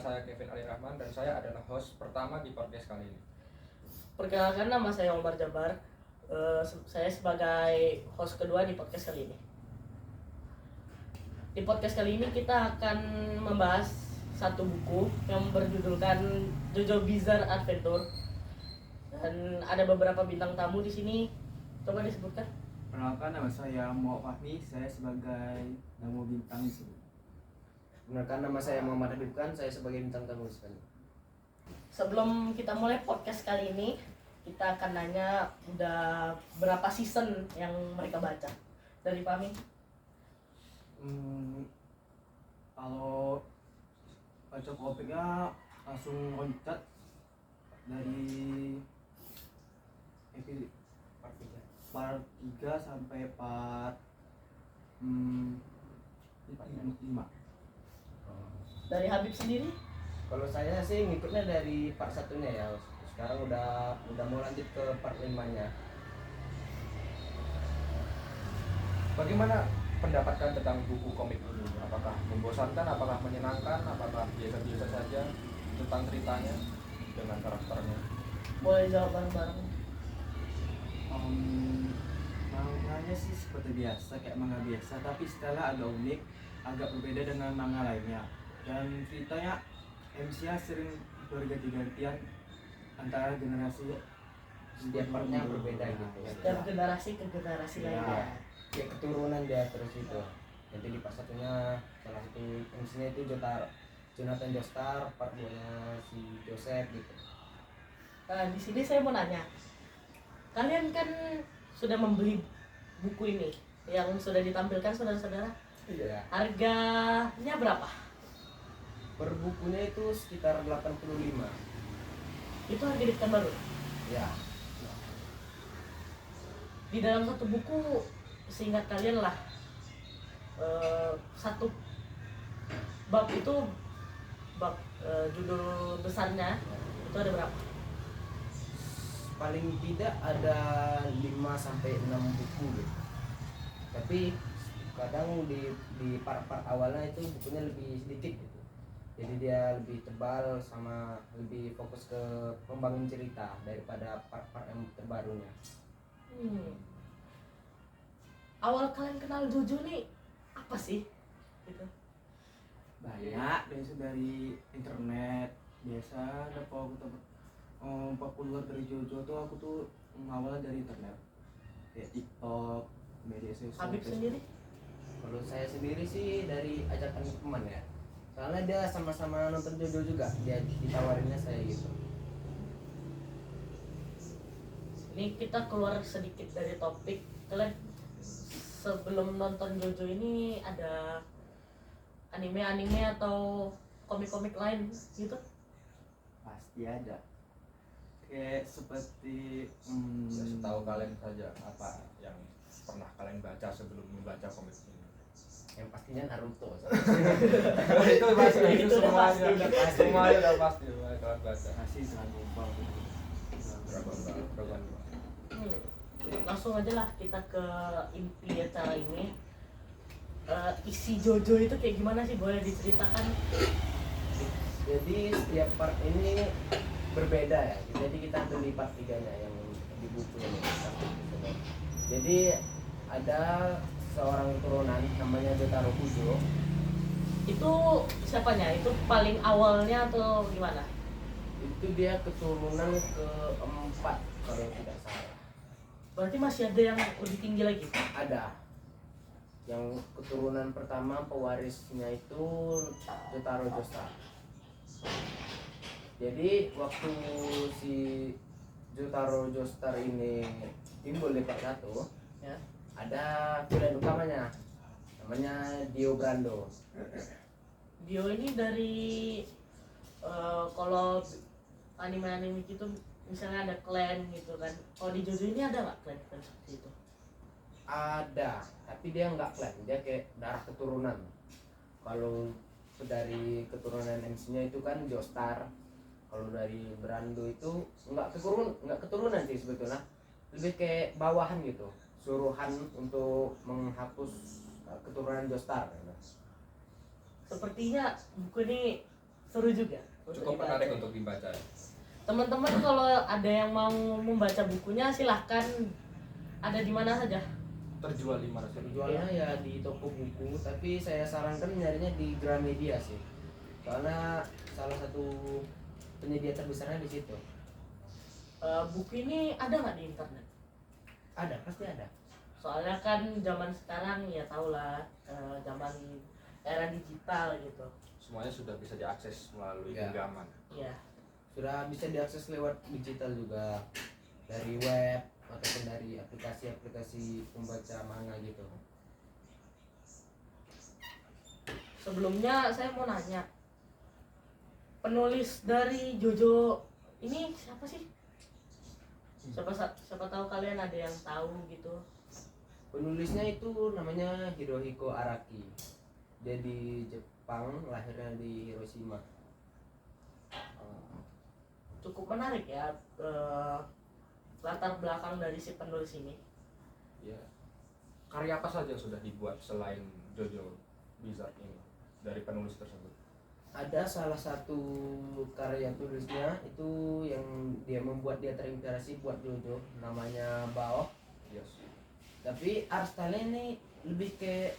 saya Kevin Ali Rahman dan saya adalah host pertama di podcast kali ini. Perkenalkan, nama saya Omar Jabar. Saya sebagai host kedua di podcast kali ini. Di podcast kali ini kita akan membahas satu buku yang berjudulkan JoJo Bizarre Adventure. Dan ada beberapa bintang tamu di sini. Coba disebutkan. Perkenalkan, nama saya Mo Fahmi, saya sebagai tamu bintang di sini. Benarkan, nama saya Muhammad Habibkan, saya sebagai bintang tamu sekali. Sebelum kita mulai podcast kali ini, kita akan nanya udah berapa season yang mereka baca. Dari Fahmi. Kalau baca komiknya langsung loncat dari part 3 sampai part 5. Dari Habib sendiri? Kalau saya sih ngikutnya dari part 1-nya ya. Sekarang udah mau lanjut ke part 5-nya. Bagaimana pendapat kalian tentang buku komik ini? Apakah membosankan, apakah menyenangkan, apakah biasa-biasa saja tentang ceritanya dengan karakternya? Boleh jawab bareng-bareng. Manganya sih seperti biasa, kayak manga biasa, tapi setelah agak unik, agak berbeda dengan manga lainnya. Dan ceritanya MC-nya sering berganti-gantian antara generasi. Setiap partnya berbeda gitu ya. Setiap generasi ke generasi Ya. lainnya. Kayak keturunan dia terus itu. Jadi di part 1-nya salah satu MC-nya itu Jonathan Joestar, part 2-nya si Joseph gitu. Nah, di sini saya mau nanya. Kalian kan sudah membeli buku ini yang sudah ditampilkan saudara-saudara. Iya. Harganya berapa? Per bukunya itu sekitar 85. Itu harga di Pekanbaru. Ya. Di dalam satu buku, seingat kalian lah, satu bab itu judul besarnya itu ada berapa? Paling tidak ada 5 sampai 6 buku gitu. Tapi kadang di part-part awalnya itu bukunya lebih sedikit gitu. Jadi dia lebih tebal sama lebih fokus ke membangun cerita daripada part-part yang terbarunya. Awal kalian kenal JoJo nih apa sih? Gitu. Banyak dari internet biasa. Ada populer dari JoJo tuh, aku tuh awalnya dari internet, kayak TikTok, media sosial. Habib sendiri? Kalau saya sendiri sih dari ajakan teman ya. Soalnya dia sama-sama nonton JoJo juga, dia ditawarinnya saya gitu. Ini kita keluar sedikit dari topik. Kalian sebelum nonton JoJo ini ada anime-anime atau komik-komik lain gitu? Pasti ada. Kayak seperti Ya, setahu kalian saja apa yang pernah kalian baca sebelum membaca komik ini. Yang pastinya Naruto. Itu pasti, itu Itu udah semuanya, pasti. semuanya udah pasti kalian baca. masih Dragon Ball. Berapa? Langsung aja lah kita ke inti acara ini. Isi JoJo itu kayak gimana sih, boleh diceritakan? Jadi setiap part ini berbeda ya. Jadi kita ambil di part 3-nya yang di buku ini. Jadi ada seorang keturunan namanya Jotaro Kujo. Itu siapanya? Itu paling awalnya atau gimana? Itu dia keturunan keempat kalau tidak salah. Berarti masih ada yang lebih tinggi lagi? Ada. Yang keturunan pertama pewarisnya itu Jotaro Joestar. Jadi waktu si Jotaro Joestar ini timbul di part 1, Ya. ada villain utamanya namanya Dio Brando. Dio ini dari kalau anime-anime gitu misalnya ada clan gitu kan. Kalau di JoJo ini ada nggak clan seperti itu? Ada, tapi dia nggak clan, dia kayak darah keturunan. Kalau dari keturunan MC-nya itu kan Joestar. Kalau dari Brando itu nggak keturunan sih sebetulnya, lebih kayak bawahan gitu, suruhan untuk menghapus keturunan Joestar. Sepertinya buku ini seru juga. untuk Cukup dibaca. menarik untuk dibaca. Teman-teman kalau ada yang mau membaca bukunya silahkan, ada di mana saja. Terjual di mana sih? Jualnya ya di toko buku, tapi saya sarankan nyarinya di Gramedia sih. Soalnya salah satu penyedia terbesarnya di situ. Buku ini ada nggak di internet? Ada, pasti ada. Soalnya kan zaman sekarang ya tau lah, zaman era digital gitu. Semuanya sudah bisa diakses melalui Ya. genggaman. Iya. Sudah bisa diakses lewat digital juga, dari web ataupun dari aplikasi-aplikasi pembaca manga gitu. Sebelumnya saya mau nanya, penulis dari Jojo ini siapa sih? Siapa tahu kalian ada yang tahu gitu. Penulisnya itu namanya Hirohiko Araki. Dia di Jepang, lahirnya di Hiroshima. Cukup menarik ya, latar belakang dari si penulis ini. Ya. Karya apa saja yang sudah dibuat selain Jojo Bizarre ini dari penulis tersebut? Ada salah satu karya tulisnya itu yang dia membuat dia terinspirasi buat Jojo, namanya Bao. Yes. Tapi art style ini lebih ke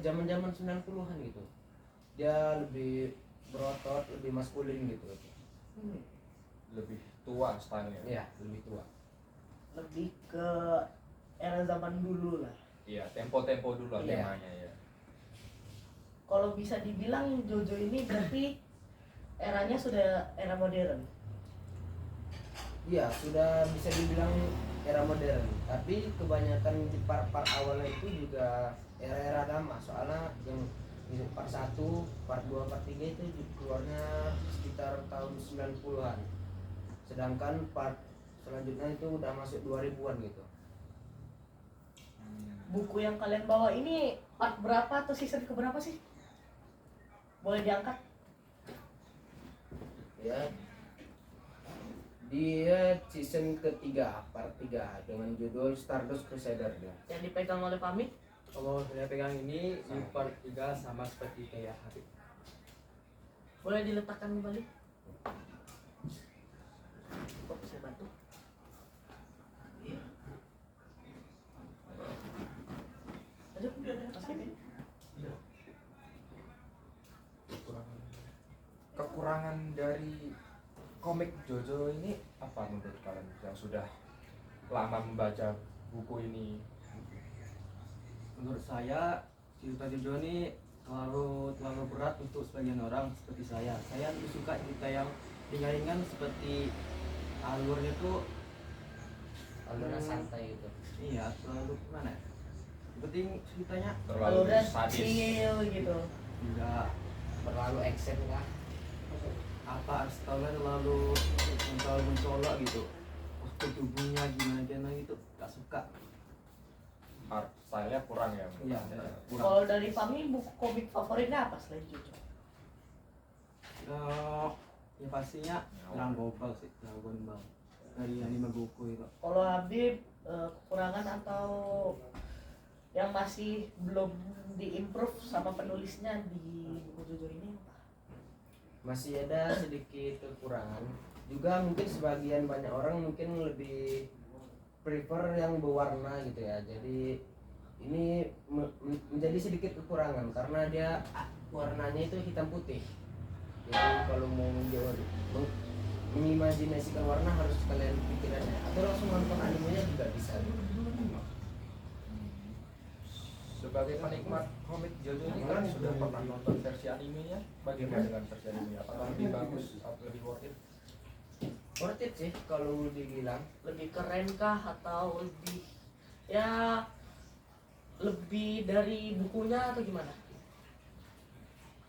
zaman-zaman 90-an gitu. Dia lebih berotot, lebih maskulin gitu. Lebih tua stylenya. Iya, lebih tua. Lebih ke era zaman dulu lah. Iya, tempo-tempo dulu lah Iya. temanya ya. Kalau bisa dibilang Jojo ini berarti eranya sudah era modern. Iya, sudah bisa dibilang era modern. Tapi kebanyakan di part-part awalnya itu juga era-era lama. Soalnya yang part 1, part 2, part 3 itu keluarnya sekitar tahun 90-an. Sedangkan part selanjutnya itu udah masuk 2000-an gitu. Buku yang kalian bawa ini part berapa atau season keberapa sih? Boleh diangkat? Ya. Dia season ketiga, part 3 dengan judul Stardust Crusader dia. Yang dipegang oleh Pamit? Kalau saya pegang ini di part 3 sama seperti kayak Habib. Boleh diletakkan kembali? Kok saya bantu? Ayo, kasih. Kekurangan dari komik Jojo ini apa menurut kalian yang sudah lama membaca buku ini? Menurut saya cerita Jojo ini terlalu berat untuk sebagian orang seperti saya. Saya lebih suka cerita yang ringan-ringan seperti alurnya tuh Alurnya santai gitu. iya terlalu gimana ya? Yang penting ceritanya Terlalu Udah sadis. chill gitu. enggak Terlalu action kah? apa stylenya terlalu mencolok gitu. Postur tubuhnya gimana gitu gak suka. Art style-nya kurang ya. menurut Iya, Anda? kurang. Kalau dari Pamit, buku komik favoritnya apa selain Jojo? Ya pastinya Dragon Ball sih, Dragon Ball dari anime Goku itu. Kalau Habib, kekurangan atau yang masih belum diimprove sama penulisnya di buku Jojo ini apa? Masih ada sedikit kekurangan. Juga mungkin sebagian banyak orang mungkin lebih prefer yang berwarna gitu ya. Jadi ini menjadi sedikit kekurangan karena dia warnanya itu hitam putih. Jadi kalau mau mengimajinasikan warna harus kalian pikirannya atau langsung nonton animenya juga bisa. Sebagai penikmat komik Jojo ini kan sudah pernah nonton versi animenya. Bagaimana dengan versi animenya? Apakah lebih bagus atau lebih worth it? Worth it sih kalau dibilang. Lebih keren kah atau lebih ya lebih dari bukunya atau gimana?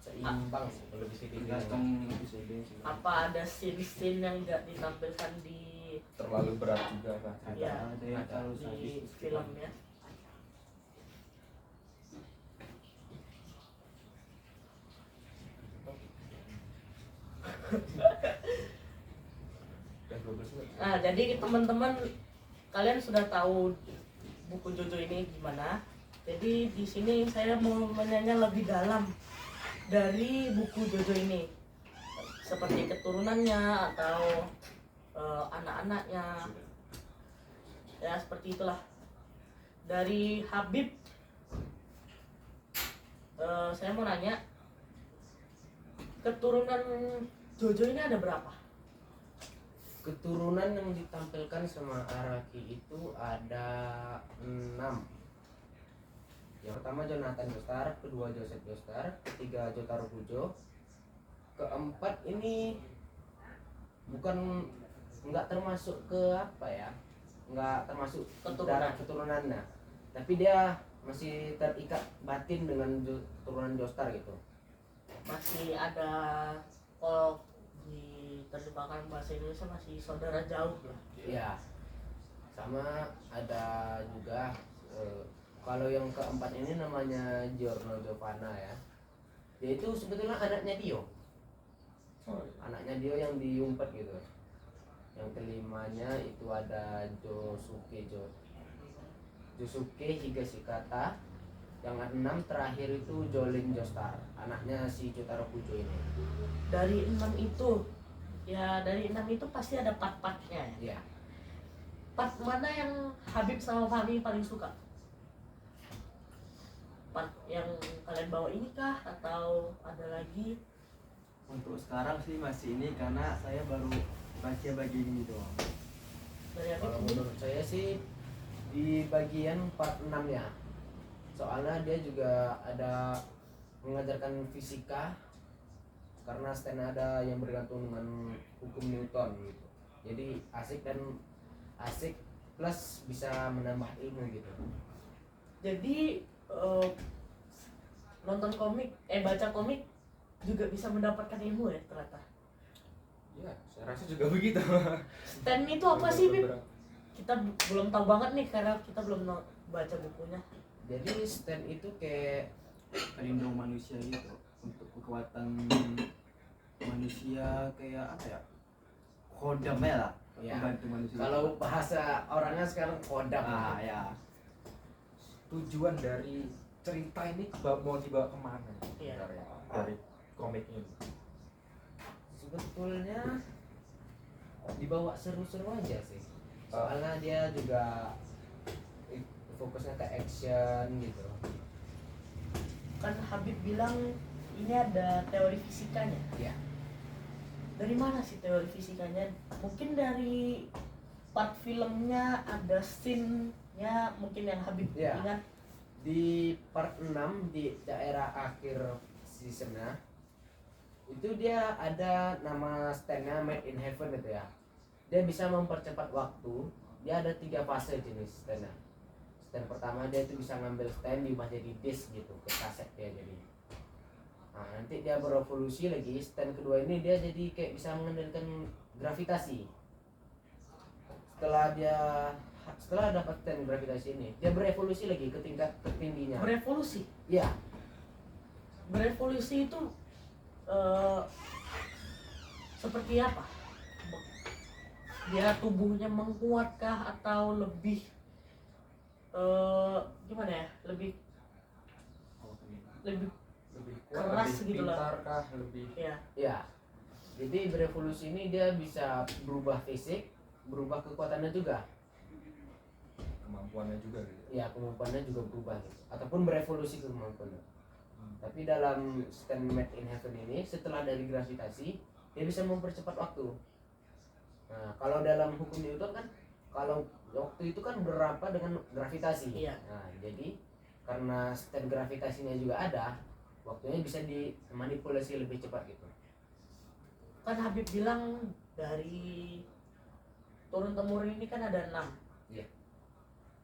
Seimbang sih kalau bisa dibilang. Tergantung episode sih. Apa ada scene-scene yang nggak ditampilkan di Terlalu berat juga kan? ya, Ada yang terlalu di sadis. filmnya? Dan 12 menit. Nah, jadi teman-teman kalian sudah tahu buku Jojo ini gimana. Jadi di sini saya mau menanya lebih dalam dari buku Jojo ini. seperti keturunannya atau anak-anaknya. Ya seperti itulah. Dari Habib, saya mau nanya, keturunan Jojo ini ada berapa? Keturunan yang ditampilkan sama Araki itu ada 6. Yang pertama Jonathan Joestar, kedua Joseph Joestar, ketiga Jotaro Kujo, keempat ini nggak termasuk ke apa ya, nggak termasuk darah keturunannya, tapi dia masih terikat batin dengan keturunan Joestar gitu. Masih ada, kalau diterjemahkan bahasa Indonesia masih saudara jauh lah. Iya. Sama ada juga kalau yang keempat ini namanya Giorno Giovanna ya. Dia itu sebetulnya anaknya Dio. Oh, iya. Anaknya Dio yang diumpet gitu. Yang kelimanya itu ada Josuke Higashikata. Yang keenam terakhir itu Jolin Joestar, anaknya si Jotaro Kujo ini. Dari 6 itu, ya dari 6 itu pasti ada part-partnya ya. Iya. Part mana yang Habib sama Fahmi paling suka? Part yang kalian bawa ini kah atau ada lagi? Untuk sekarang sih masih ini karena saya baru baca bagian ini doang. Dari Habib Kalau ini? menurut saya sih di bagian part 6 ya. Soalnya dia juga ada mengajarkan fisika karena stand ada yang bergantung dengan hukum Newton gitu. Jadi asik plus bisa menambah ilmu gitu. Jadi nonton komik, baca komik juga bisa mendapatkan ilmu ya ternyata. Iya, saya rasa juga begitu. Stand itu apa sih, Bib? Kita belum tahu banget nih karena kita belum baca bukunya. Jadi stand itu kayak Pelindung manusia gitu untuk kekuatan manusia, kayak apa ya, kodamnya lah, ya, membantu manusia. kalau bahasa orangnya sekarang kodam. ya Tujuan dari cerita ini mau dibawa kemana Iya. sebenarnya dari komik ini? Sebetulnya dibawa seru-seru aja sih. Soalnya dia juga fokusnya ke action gitu. Kan Habib bilang ini ada teori fisikanya. Iya. Dari mana sih teori fisikanya? Mungkin dari part filmnya ada scene-nya mungkin yang Habib Iya. ingat. Di part 6 di daerah akhir seasonnya itu dia ada nama stand-nya Made in Heaven gitu ya. Dia bisa mempercepat waktu. Dia ada 3 fase jenis stand-nya. Stand pertama dia itu bisa ngambil stand diubah jadi disc gitu, ke kaset dia jadi. Nah, nanti dia berevolusi lagi. Stand kedua ini dia jadi kayak bisa mengendalikan gravitasi. Setelah dapat stand gravitasi ini, dia berevolusi lagi ke tingkat tertingginya. Berevolusi. Iya, Berevolusi itu seperti apa? Dia tubuhnya menguatkah atau lebih gimana ya? Lebih Lebih kuat, keras lebih gitu lah. pintar kah, lebih ya. iya. Jadi berevolusi ini dia bisa berubah fisik, berubah kekuatannya juga. kemampuannya juga gitu. Ya, kemampuannya juga berubah gitu. Ataupun berevolusi kemampuannya. Tapi dalam stand Made in Heaven ini, setelah dari gravitasi, dia bisa mempercepat waktu. Nah, kalau dalam hukum Newton kan, kalau waktu itu kan berapa dengan gravitasi. Iya. Nah, jadi karena stand gravitasinya juga ada, waktunya bisa dimanipulasi lebih cepat gitu. Kan Habib bilang dari turun temurun ini kan ada 6. Iya.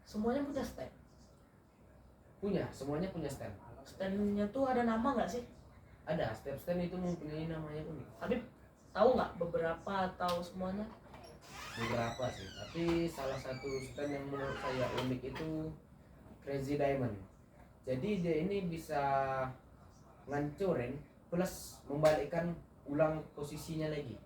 Semuanya punya stand. Semuanya punya stand. Standnya tuh ada nama nggak sih? Ada, setiap stand itu mempunyai namanya unik. Habib tahu nggak beberapa atau semuanya? Beberapa sih, tapi salah satu stand yang menurut saya unik itu Crazy Diamond. Jadi dia ini bisa ngancurin plus membalikkan ulang posisinya lagi.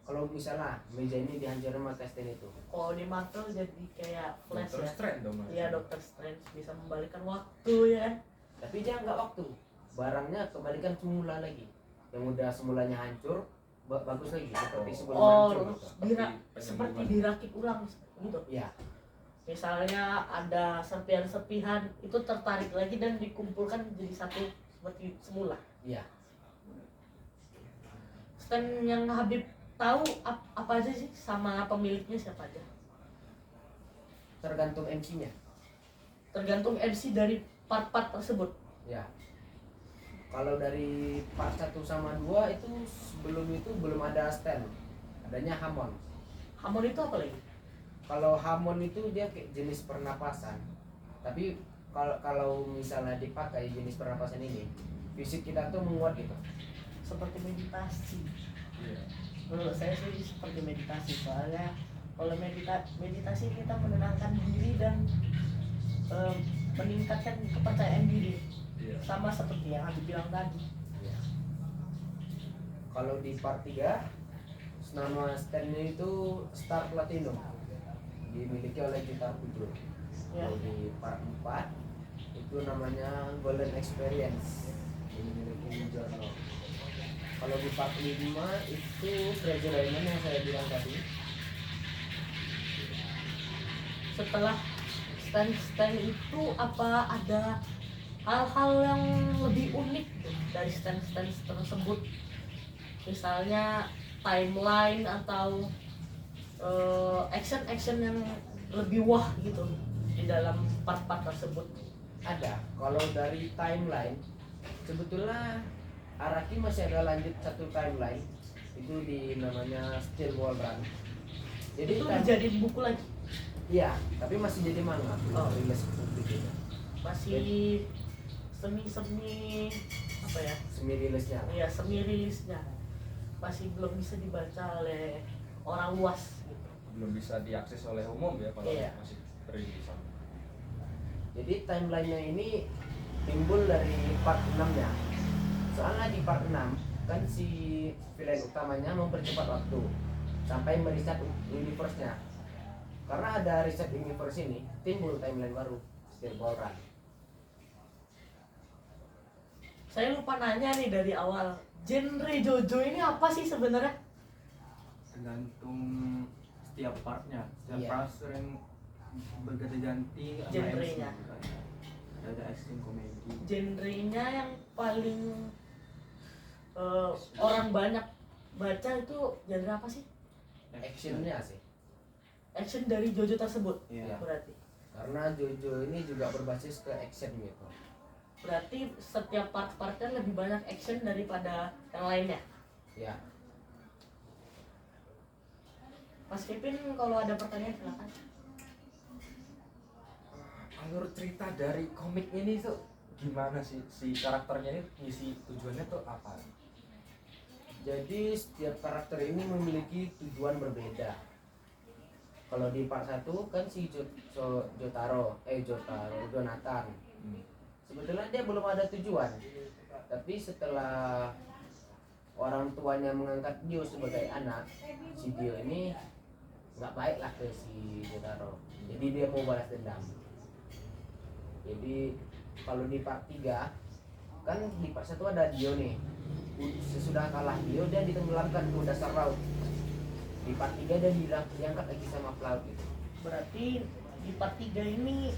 Kalau misalnya meja ini dihancurin pakai stand itu, Kalau di Marvel jadi kayak Flash Terus ya. tren dong Mas. Iya, Doctor Strange bisa membalikan waktu ya. tapi dia nggak waktu, barangnya kembalikan semula lagi. Yang udah semulanya hancur, bagus lagi seperti sebelum Oh, mancung gitu. seperti dirakit ulang gitu. Ya, Misalnya ada serpihan-serpihan itu tertarik lagi dan dikumpulkan jadi satu seperti semula. iya. Stand yang Habib tahu apa aja sih, sama pemiliknya siapa aja? Tergantung MC-nya. Tergantung MC dari part-part tersebut. Ya. Kalau dari part 1 sama 2 itu sebelum itu belum ada stand. Adanya hamon. Hamon itu apa lagi? Kalau hamon itu dia kayak jenis pernapasan. Tapi kalau misalnya dipakai jenis pernapasan ini, fisik kita tuh menguat gitu. Seperti meditasi. Iya. Menurut saya sih seperti meditasi, soalnya kalau meditasi kita menenangkan diri dan meningkatkan kepercayaan diri, Iya. sama seperti yang Habib bilang tadi. Ya. Kalau di part 3 nama standnya itu Star Platinum, dimiliki oleh Gitar Pujo. Ya. Kalau di part 4 itu namanya Golden Experience, dimiliki Jono. Kalau di part 5 itu Treasure Diamond yang saya bilang tadi. Setelah stand itu apa ada hal-hal yang lebih unik tuh dari stand-stand tersebut? Misalnya timeline atau action-action yang lebih wah gitu di dalam part-part tersebut. Ada. Kalau dari timeline sebetulnya Araki masih ada lanjut satu timeline, itu di namanya Steel Wall Run. Jadi Itu time- dijadiin buku lagi, iya, tapi masih jadi manga. Oh. Rilis publik itu. masih semi apa ya? Semi rilisnya. Ya, semi rilisnya masih belum bisa dibaca oleh orang luas gitu. Belum bisa diakses oleh umum ya kalau Iya. masih perilisan. Jadi timelinenya ini timbul dari part 6-nya. Soalnya di part 6 kan si villain utamanya mempercepat waktu sampai meriset universe-nya. Karena ada riset universe ini, timbul timeline baru, Steel Ball Run. Saya lupa nanya nih dari awal, genre JoJo ini apa sih sebenarnya? Tergantung setiap partnya, setiap Iya. part sering berganti-ganti sama Genrenya. MC juga. Ada action komedi. Genrenya yang paling orang banyak baca itu genre apa sih? Action-nya sih. Action dari JoJo tersebut. Iya. Berarti Jojo ini juga berbasis ke action gitu. berarti setiap part-partnya lebih banyak action daripada yang lainnya. Ya, Mas Kevin kalau ada pertanyaan silakan. Alur cerita dari komik ini tuh gimana sih, si karakternya ini ngisi tujuannya tuh apa? jadi setiap karakter ini memiliki tujuan berbeda. Kalau di part 1 kan si Jonathan. Sebetulnya dia belum ada tujuan. Tapi setelah orang tuanya mengangkat Dio sebagai anak, si Dio ini nggak baik lah ke si Jotaro. Jadi dia mau balas dendam. Jadi kalau di part 3 kan di part 1 ada Dio nih. Sesudah kalah Dio dia ditenggelamkan ke dasar laut. Di part 3 dia diangkat lagi sama pelaut gitu. Berarti di part 3 ini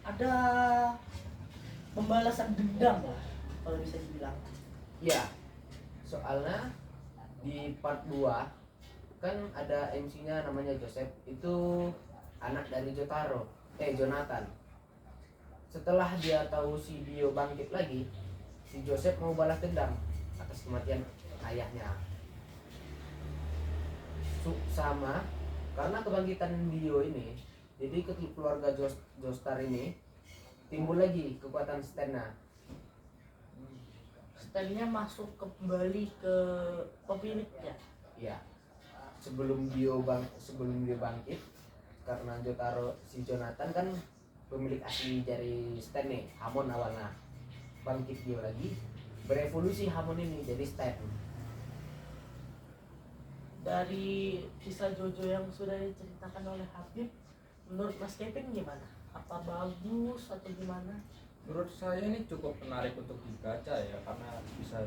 ada pembalasan dendam lah, kalau bisa dibilang. Iya. Soalnya di part 2 kan ada MC-nya namanya Joseph, itu anak dari Jonathan. Setelah dia tahu si Dio bangkit lagi, si Joseph mau balas dendam atas kematian ayahnya. Sama karena kebangkitan Dio ini, jadi keluarga Joestar ini timbul lagi kekuatan Stena. Stand-nya masuk kembali ke pemiliknya. Iya. Sebelum Dio bangkit, karena si Jonathan kan pemilik asli dari Stan nih, Hamon awalnya. Bangkit Dio lagi, berevolusi Hamon ini jadi Stan. Dari kisah JoJo yang sudah diceritakan oleh Habib, menurut Mas Kevin gimana? Apa bagus atau gimana? Menurut saya ini cukup menarik untuk dibaca ya, karena bisa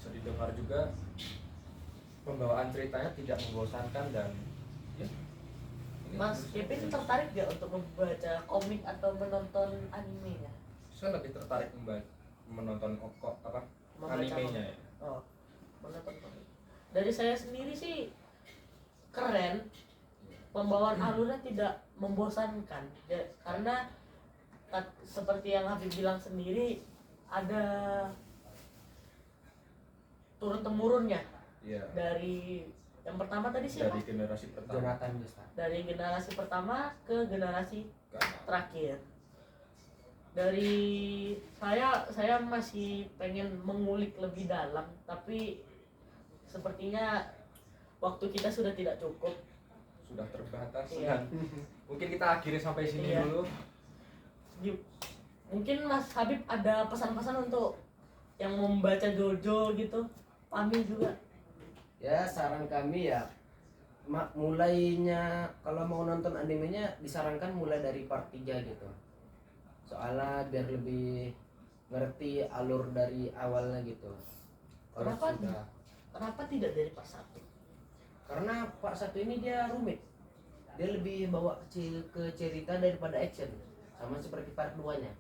didengar juga pembawaan ceritanya tidak membosankan dan ya ini Mas Kevin tertarik gak untuk membaca komik atau menonton animenya? saya lebih tertarik menonton kok apa Membaca animenya ya. Oh, menonton komik. Dari saya sendiri sih keren, pembawaan alurnya tidak membosankan ya, karena seperti yang Habib bilang sendiri ada turun temurunnya Iya. dari yang pertama tadi siapa? Dari generasi pertama Jonathan Joestar. Dari generasi pertama ke generasi ke anak. terakhir. Dari saya masih pengen mengulik lebih dalam, tapi sepertinya waktu kita sudah tidak cukup. Sudah terbatas Iya. dan mungkin kita akhiri sampai sini Iya. dulu. Mungkin Mas Habib ada pesan-pesan untuk yang membaca Jojo gitu, Pami juga. Ya saran kami ya mulainya kalau mau nonton animenya disarankan mulai dari part 3 gitu. Soalnya biar lebih ngerti alur dari awalnya gitu. Kalau Kenapa? sudah Kenapa tidak dari part 1? karena part 1 ini dia rumit. Dia lebih bawa ke cerita daripada action. Sama seperti part 2-nya.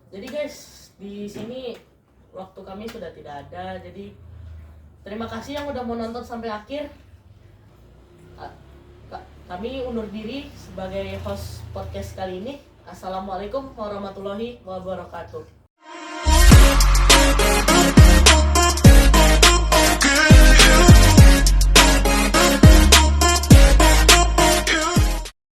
Jadi guys, di sini waktu kami sudah tidak ada. Jadi terima kasih yang udah mau nonton sampai akhir. Kami undur diri sebagai host podcast kali ini. Assalamualaikum warahmatullahi wabarakatuh.